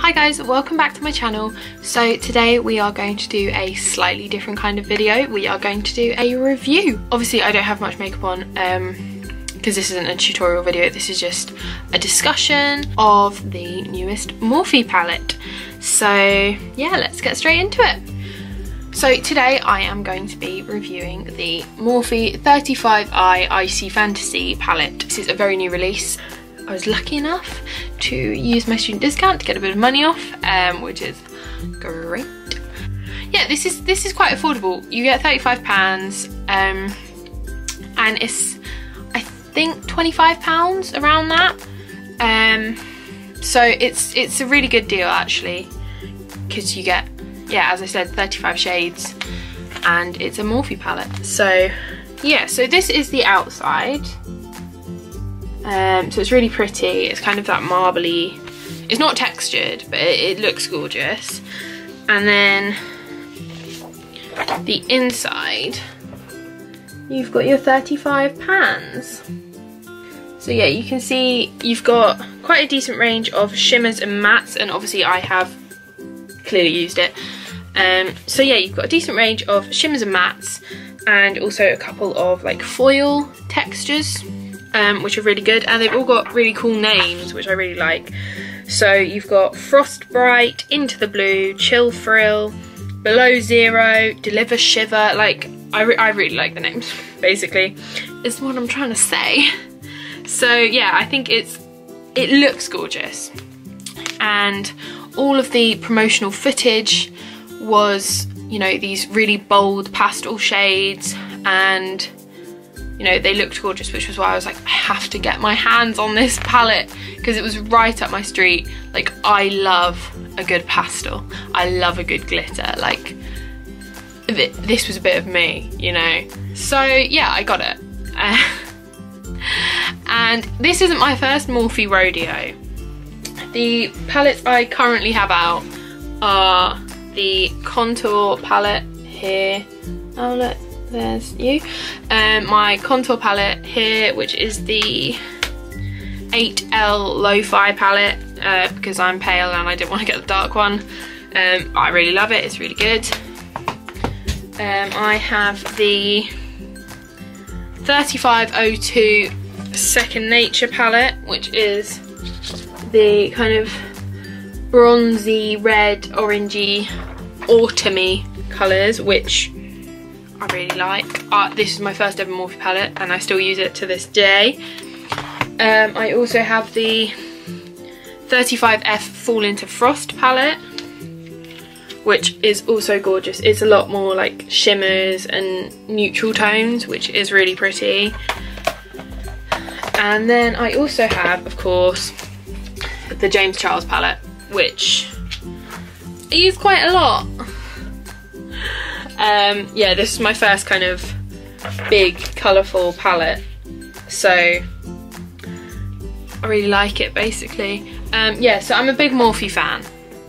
Hi guys, welcome back to my channel. So today we are going to do a slightly different kind of video. We are going to do a review. Obviously I don't have much makeup on because this isn't a tutorial video, this is just a discussion of the newest Morphe palette. So yeah, let's get straight into it. So today I am going to be reviewing the Morphe 35i Icy Fantasy palette. This is a very new release. I was lucky enough to use my student discount to get a bit of money off, which is great. Yeah, this is quite affordable. You get £35, and it's I think £25 around that. So it's a really good deal actually, because you get, yeah, as I said, 35 shades, and it's a Morphe palette. So yeah, so this is the outside. So it's really pretty. It's kind of that marbly, it's not textured, but it looks gorgeous. And then the inside, you've got your 35 pans. So yeah, you can see you've got quite a decent range of shimmers and mattes, and obviously I have clearly used it. So yeah, you've got a decent range of shimmers and mattes, and also a couple of like foil textures, which are really good, and they've all got really cool names, which I really like. So you've got Frost Bright, Into the Blue, Chill Thrill, Below Zero, Deliver Shiver. Like, I really like the names, basically, is what I'm trying to say. So yeah, I think it looks gorgeous, and all of the promotional footage was, you know, these really bold pastel shades, and you know, they looked gorgeous, which was why I was like, I have to get my hands on this palette, because it was right up my street. Like, I love a good pastel, I love a good glitter, like this was a bit of me, you know. So yeah, I got it. And this isn't my first Morphe rodeo. The palettes I currently have out are the contour palette here. Oh look, there's you. My contour palette here, which is the 8L Lo-Fi palette, because I'm pale and I didn't want to get the dark one. I really love it, it's really good. I have the 3502 Second Nature palette, which is the kind of bronzy, red, orangey, autumny colours, which I really like. This is my first ever Morphe palette, and I still use it to this day. I also have the 35F Fall Into Frost palette, which is also gorgeous. It's a lot more like shimmers and neutral tones, which is really pretty. And then I also have, of course, the James Charles palette, which I use quite a lot. Yeah, this is my first kind of big colourful palette, so I really like it, basically. Yeah, so I'm a big Morphe fan.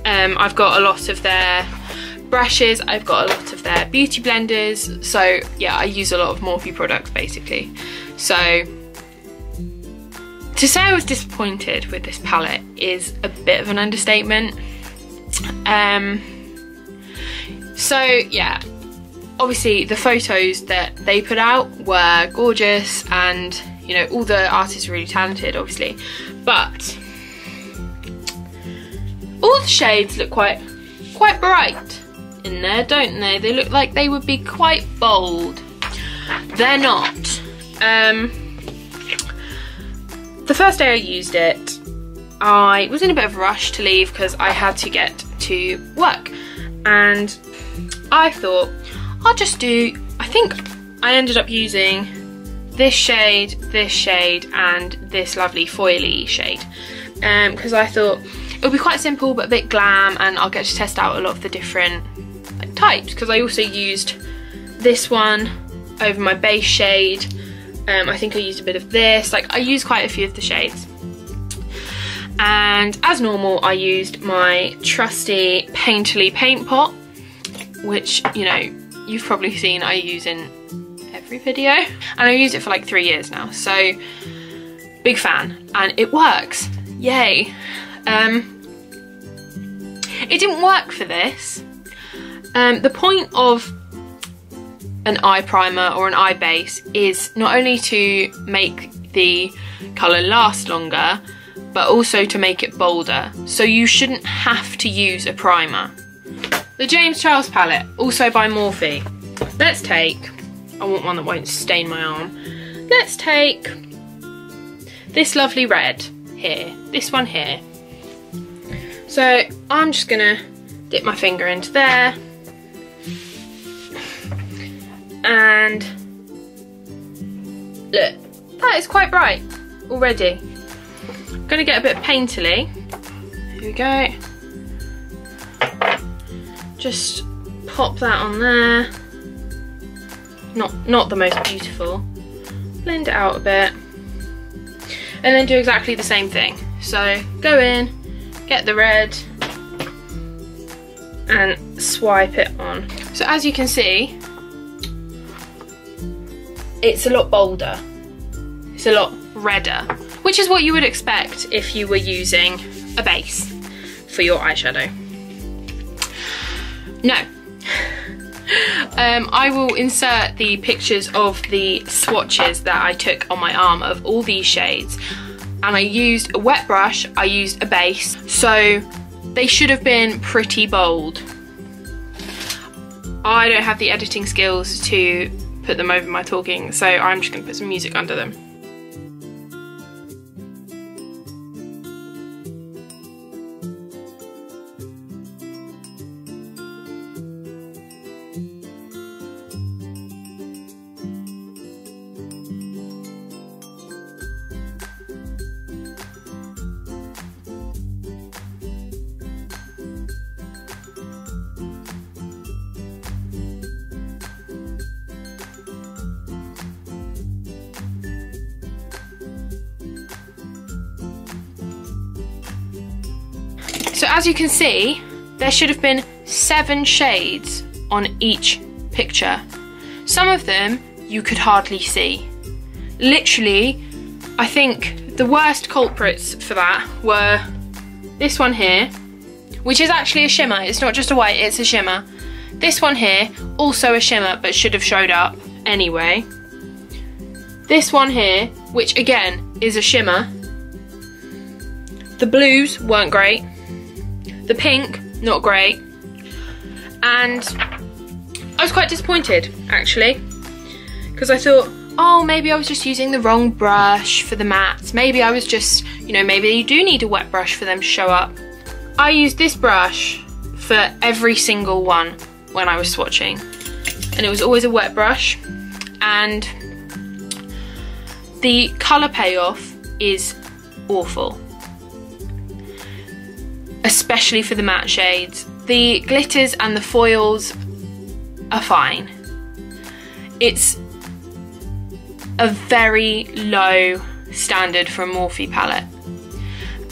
I've got a lot of their brushes, I've got a lot of their beauty blenders, so yeah, I use a lot of Morphe products, basically. So to say I was disappointed with this palette is a bit of an understatement. So yeah, obviously the photos that they put out were gorgeous, and you know, all the artists are really talented, obviously, but all the shades look quite bright in there, don't they? They look like they would be quite bold. They're not. The first day I used it, I was in a bit of a rush to leave because I had to get to work, and I thought I'll just do, I think I ended up using this shade, and this lovely foily shade, because I thought it would be quite simple but a bit glam, and I'll get to test out a lot of the different like types, because I also used this one over my base shade. I think I used a bit of this, like I used quite a few of the shades. And as normal, I used my trusty Painterly paint pot, which, you know, you've probably seen I use in every video, and I use it for like 3 years now, so big fan, and it works, yay. It didn't work for this. The point of an eye primer or an eye base is not only to make the colour last longer, but also to make it bolder. So you shouldn't have to use a primer. The James Charles palette, also by Morphe. Let's take, I want one that won't stain my arm. Let's take this lovely red here, this one here. So I'm just gonna dip my finger into there. And look, that is quite bright already. I'm gonna get a bit of painterly. Here we go. Just pop that on there. Not the most beautiful. Blend it out a bit. And then do exactly the same thing. So go in, get the red, and swipe it on. So as you can see, it's a lot bolder. It's a lot redder, which is what you would expect if you were using a base for your eyeshadow. No. I will insert the pictures of the swatches that I took on my arm of all these shades, and I used a wet brush, I used a base, so they should have been pretty bold. I don't have the editing skills to put them over my talking, so I'm just going to put some music under them. So as you can see, there should have been 7 shades on each picture. Some of them you could hardly see. Literally, I think the worst culprits for that were this one here, which is actually a shimmer. It's not just a white, it's a shimmer. This one here, also a shimmer, but should have showed up anyway. This one here, which again is a shimmer. The blues weren't great. The pink, not great. And I was quite disappointed, actually, because I thought, oh, maybe I was just using the wrong brush for the mattes. Maybe I was just, you know, maybe you do need a wet brush for them to show up. I used this brush for every single one when I was swatching, and it was always a wet brush, and the colour payoff is awful. Especially for the matte shades. The glitters and the foils are fine. It's a very low standard for a Morphe palette.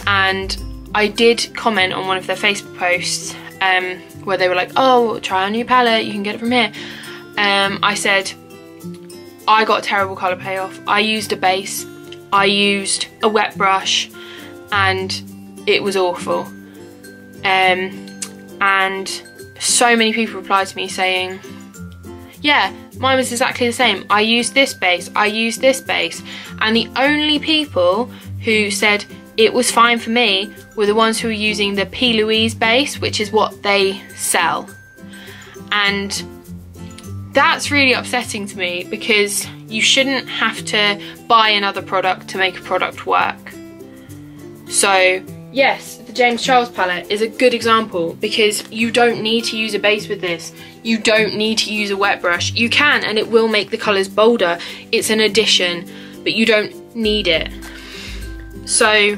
And I did comment on one of their Facebook posts where they were like, oh, try our new palette, you can get it from here. I said, I got terrible colour payoff. I used a base, I used a wet brush, and it was awful. And so many people replied to me saying, yeah, mine was exactly the same. I used this base, I used this base. And the only people who said it was fine for me were the ones who were using the P. Louise base, which is what they sell. And that's really upsetting to me, because you shouldn't have to buy another product to make a product work. So yes, the James Charles palette is a good example, because you don't need to use a base with this. You don't need to use a wet brush. You can, and it will make the colours bolder. It's an addition, but you don't need it. So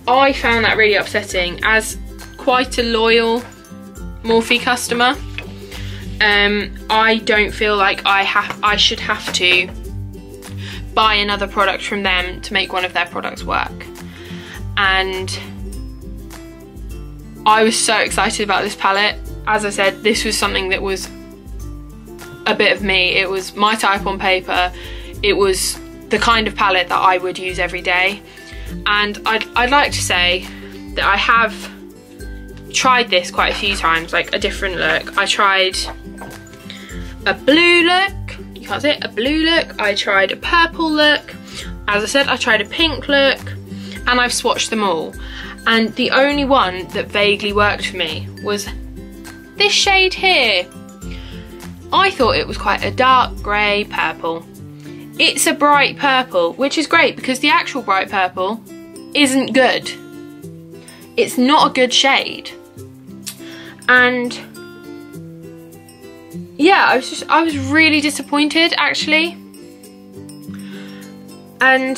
I found that really upsetting. As quite a loyal Morphe customer, I don't feel like I should have to buy another product from them to make one of their products work. And I was so excited about this palette. As I said, this was something that was a bit of me. It was my type on paper. It was the kind of palette that I would use every day. And I'd like to say that I have tried this quite a few times, like a different look. I tried a blue look, you can't see it, a blue look. I tried a purple look. As I said, I tried a pink look, and I've swatched them all. And the only one that vaguely worked for me was this shade here. I thought it was quite a dark grey purple. It's a bright purple, which is great because the actual bright purple isn't good. It's not a good shade. And yeah, I was really disappointed actually. And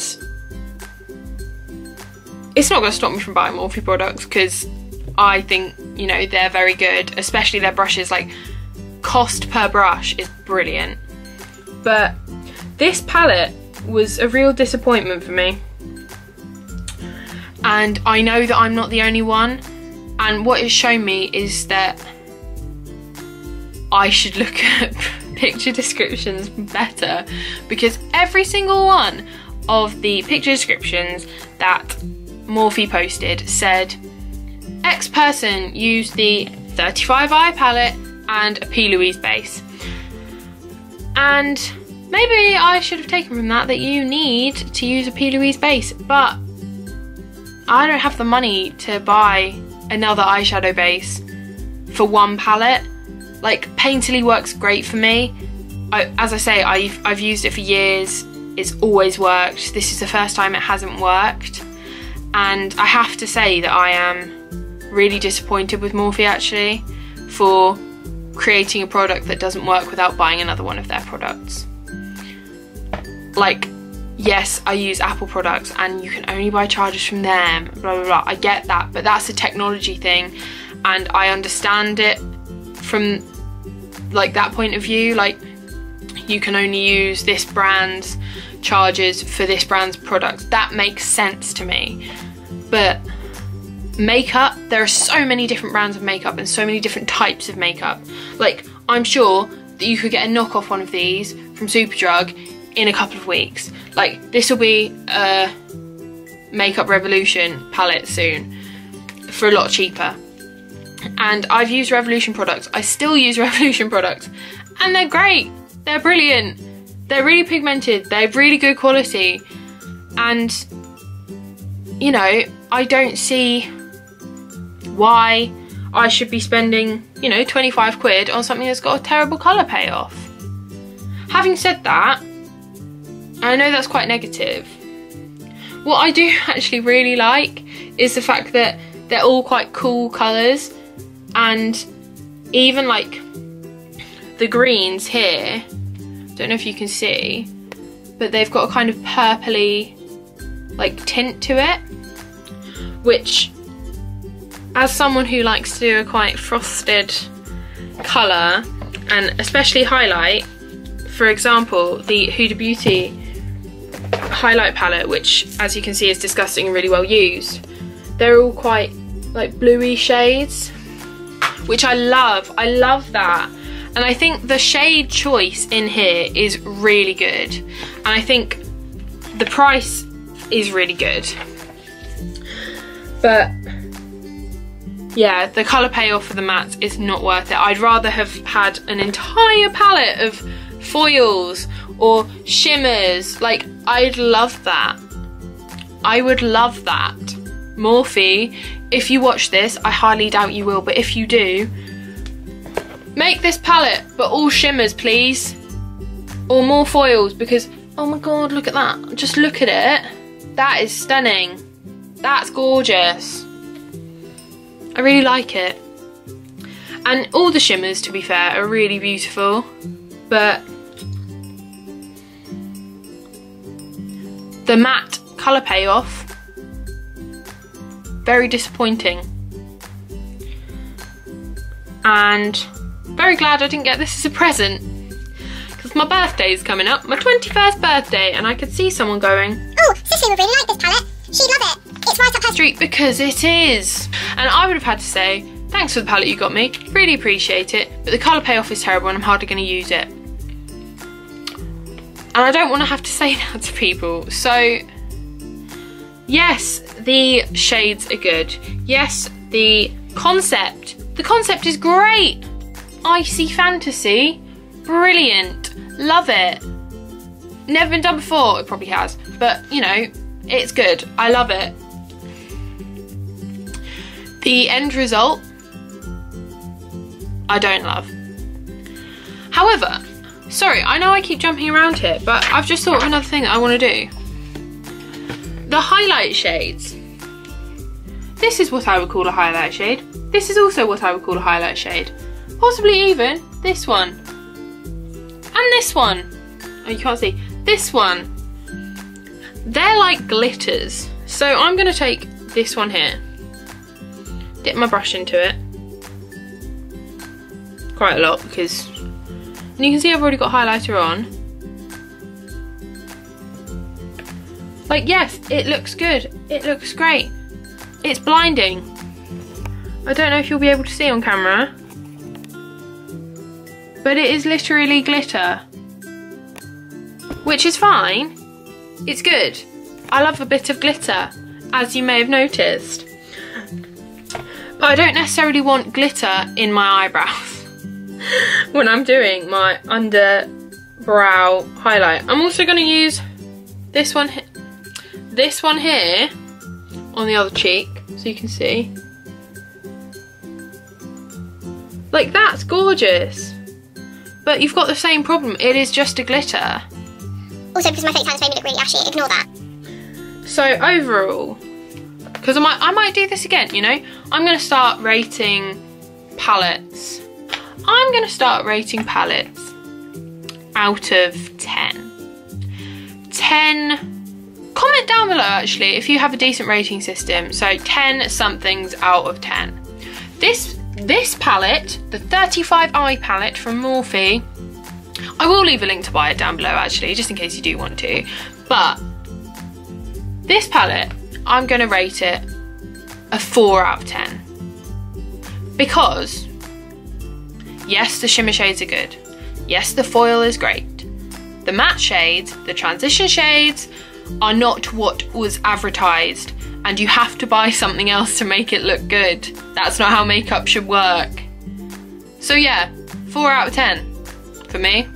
it's not going to stop me from buying Morphe products because I think, you know, they're very good, especially their brushes. Like, cost per brush is brilliant. But this palette was a real disappointment for me. And I know that I'm not the only one. And what it's shown me is that I should look at picture descriptions better, because every single one of the picture descriptions that Morphe posted said X person used the 35i palette and a P. Louise base. And maybe I should have taken from that you need to use a P. Louise base, but I don't have the money to buy another eyeshadow base for one palette. Like, Painterly works great for me. As I say, I've used it for years. It's always worked. This is the first time it hasn't worked. And I have to say that I am really disappointed with Morphe actually for creating a product that doesn't work without buying another one of their products. Like, yes, I use Apple products and you can only buy chargers from them, blah, blah, blah. I get that, but that's a technology thing. And I understand it from like that point of view. Like, you can only use this brand's chargers for this brand's products. That makes sense to me. But makeup, there are so many different brands of makeup and so many different types of makeup. Like, I'm sure that you could get a knockoff one of these from Superdrug in a couple of weeks. Like, this will be a Makeup Revolution palette soon for a lot cheaper. And I've used Revolution products. I still use Revolution products and they're great. They're brilliant. They're really pigmented. They're really good quality. And, you know, I don't see why I should be spending, you know, 25 quid on something that's got a terrible colour payoff. Having said that, I know that's quite negative. What I do actually really like is the fact that they're all quite cool colours, and even like the greens here, don't know if you can see, but they've got a kind of purpley like tint to it, which, as someone who likes to do a quite frosted colour and especially highlight, for example the Huda Beauty highlight palette, which as you can see is disgusting and really well used, they're all quite like bluey shades, which I love. I love that. And I think the shade choice in here is really good. And I think the price is really good. But yeah, the colour payoff for the mattes is not worth it. I'd rather have had an entire palette of foils or shimmers. Like, I'd love that. I would love that. Morphe, if you watch this, I highly doubt you will, but if you do, make this palette but all shimmers, please, or more foils, because oh my god, look at that. Just look at it. That is stunning. That's gorgeous. I really like it. And all the shimmers, to be fair, are really beautiful, but the matte colour payoff, very disappointing. And very glad I didn't get this as a present, because my birthday's coming up, my 21st birthday, and I could see someone going, oh, Cicely would really like this palette. She'd love it. It's right up her street, because it is. And I would have had to say, thanks for the palette you got me, really appreciate it, but the colour payoff is terrible and I'm hardly going to use it. And I don't want to have to say that to people. So yes, the shades are good. Yes, the Concept. The concept is great. Icy Fantasy. Brilliant. Love it. Never been done before. It probably has. But, you know, it's good. I love it. The end result, I don't love. However, sorry, I know I keep jumping around here, but I've just thought of another thing that I want to do. The highlight shades. This is what I would call a highlight shade. This is also what I would call a highlight shade. Possibly even this one. And this one. Oh, you can't see. This one. They're like glitters. So I'm going to take this one here. Dip my brush into it. Quite a lot because... And you can see I've already got highlighter on. Like, yes, it looks good. It looks great. It's blinding. I don't know if you'll be able to see on camera, but it is literally glitter. Which is fine. It's good. I love a bit of glitter, as you may have noticed. But I don't necessarily want glitter in my eyebrows when I'm doing my underbrow highlight. I'm also going to use this one here on the other cheek, so you can see. Like, that's gorgeous. But you've got the same problem. It is just a glitter. Also, because my fake tan's made me look really ashy, ignore that. So overall, because I might do this again, you know? I'm going to start rating palettes. I'm going to start rating palettes out of 10. 10, comment down below actually if you have a decent rating system. So 10 somethings out of 10. This palette, the 35 eye palette from Morphe, I will leave a link to buy it down below actually, just in case you do want to. But this palette, I'm going to rate it a 4 out of 10. Because, yes, the shimmer shades are good. Yes, the foil is great. The matte shades, the transition shades, are not what was advertised. And you have to buy something else to make it look good. That's not how makeup should work. So yeah, 4 out of 10 for me.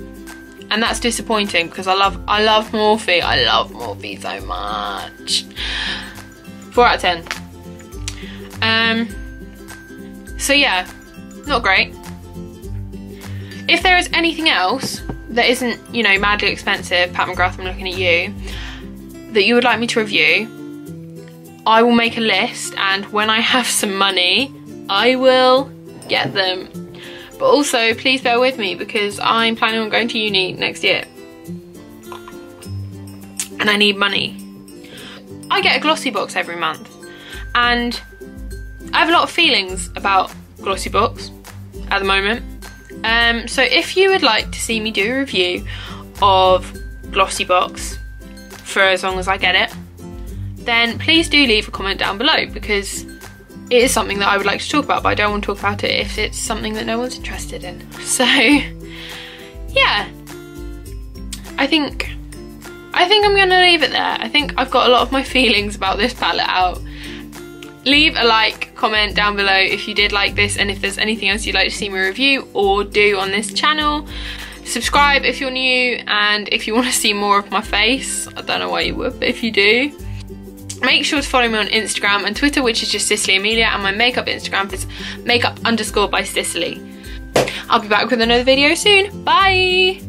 And that's disappointing because I love Morphe. I love Morphe so much. 4 out of 10. So yeah, not great. If there is anything else that isn't, you know, madly expensive, Pat McGrath, I'm looking at you, that you would like me to review, I will make a list, and when I have some money, I will get them. But also, please bear with me because I'm planning on going to uni next year. And I need money. I get a glossy box every month, and I have a lot of feelings about glossy box at the moment. So if you would like to see me do a review of glossy box for as long as I get it, then please do leave a comment down below because it is something that I would like to talk about, but I don't want to talk about it if it's something that no one's interested in. So yeah, I think I'm gonna leave it there. I think I've got a lot of my feelings about this palette out. Leave a like, comment down below if you did like this, and if there's anything else you'd like to see me review or do on this channel. Subscribe if you're new, and if you want to see more of my face, I don't know why you would, but if you do, make sure to follow me on Instagram and Twitter, which is just Cicely Amelia, and my makeup Instagram is makeup_by Cicely. I'll be back with another video soon. Bye!